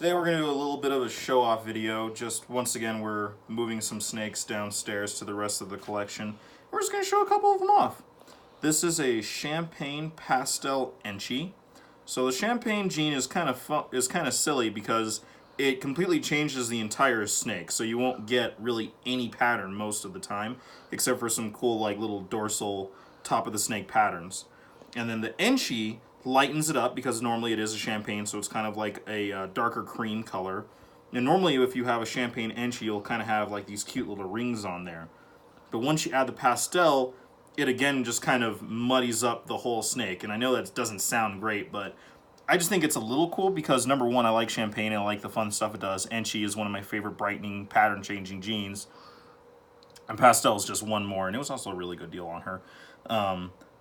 Today we're going to do a little bit of a show-off video. Just once again, we're moving some snakes downstairs to the rest of the collection. We're just going to show a couple of them off. This is a champagne pastel enchi. So the champagne gene is kind of silly because it completely changes the entire snake. So you won't get really any pattern most of the time, except for some cool like little dorsal top of the snake patterns. And then the enchi lightens it up because normally it is a champagne, so it's kind of like a darker cream color. And normally if you have a champagne enchi, you'll kind of have like these cute little rings on there. But once you add the pastel, it again just kind of muddies up the whole snake. And I know that doesn't sound great, but I just think it's a little cool because number one, I like champagne and I like the fun stuff it does. Enchi is one of my favorite brightening, pattern changing genes. And pastel is just one more, and it was also a really good deal on her.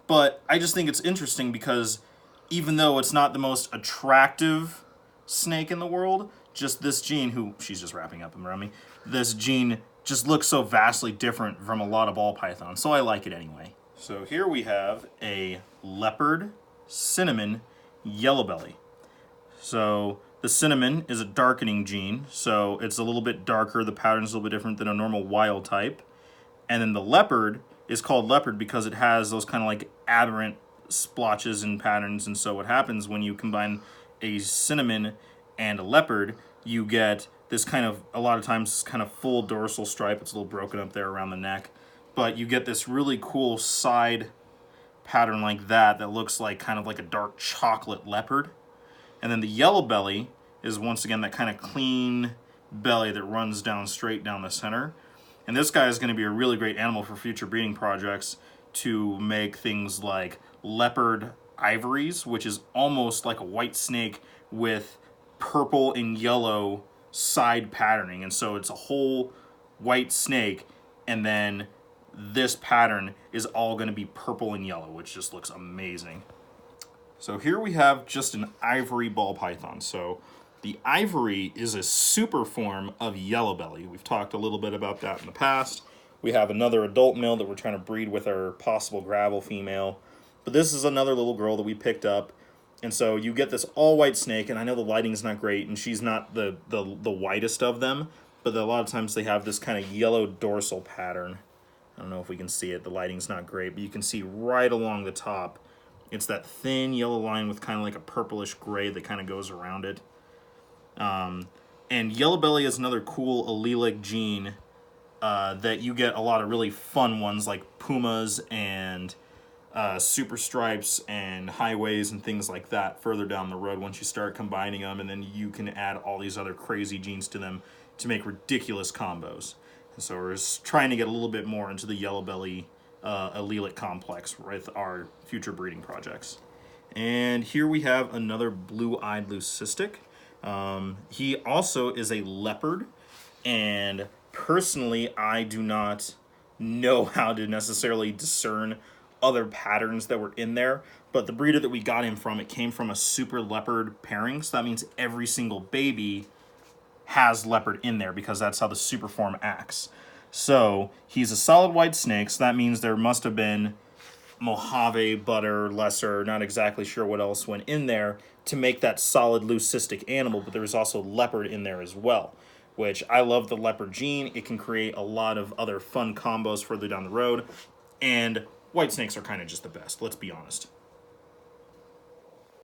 But I just think it's interesting because even though it's not the most attractive snake in the world, just this gene, who she's just wrapping up around me, this gene just looks so vastly different from a lot of ball pythons, so I like it anyway. So here we have a leopard cinnamon yellow belly. So the cinnamon is a darkening gene, so it's a little bit darker, the pattern's a little bit different than a normal wild type. And then the leopard is called leopard because it has those kind of like aberrant splotches and patterns. And so what happens when you combine a cinnamon and a leopard, you get this kind of, a lot of times, kind of full dorsal stripe. It's a little broken up there around the neck. But you get this really cool side pattern like that that looks like kind of like a dark chocolate leopard. And then the yellow belly is once again that kind of clean belly that runs down straight down the center. And this guy is going to be a really great animal for future breeding projects to make things like leopard ivories, which is almost like a white snake with purple and yellow side patterning. And so it's a whole white snake, and then this pattern is all going to be purple and yellow, which just looks amazing. So here we have just an ivory ball python. So the ivory is a super form of yellow belly. We've talked a little bit about that in the past. We have another adult male that we're trying to breed with our possible gravel female. But this is another little girl that we picked up. And so you get this all-white snake, and I know the lighting's not great, and she's not the whitest of them, but a lot of times they have this kind of yellow dorsal pattern. I don't know if we can see it. The lighting's not great, but you can see right along the top, it's that thin yellow line with kind of like a purplish gray that kind of goes around it. And yellow belly is another cool allelic gene that you get a lot of really fun ones like pumas and super stripes and highways and things like that further down the road once you start combining them, and then you can add all these other crazy genes to them to make ridiculous combos. And so we're just trying to get a little bit more into the yellow belly allelic complex with our future breeding projects. And here we have another blue-eyed leucistic. He also is a leopard, and personally I do not know how to necessarily discern other patterns that were in there, but the breeder that we got him from, it came from a super leopard pairing, so that means every single baby has leopard in there because that's how the super form acts. So he's a solid white snake, so that means there must have been Mojave, butter, lesser, not exactly sure what else went in there to make that solid leucistic animal, but there was also leopard in there as well, which I love the leopard gene. It can create a lot of other fun combos further down the road, and white snakes are kind of just the best, let's be honest.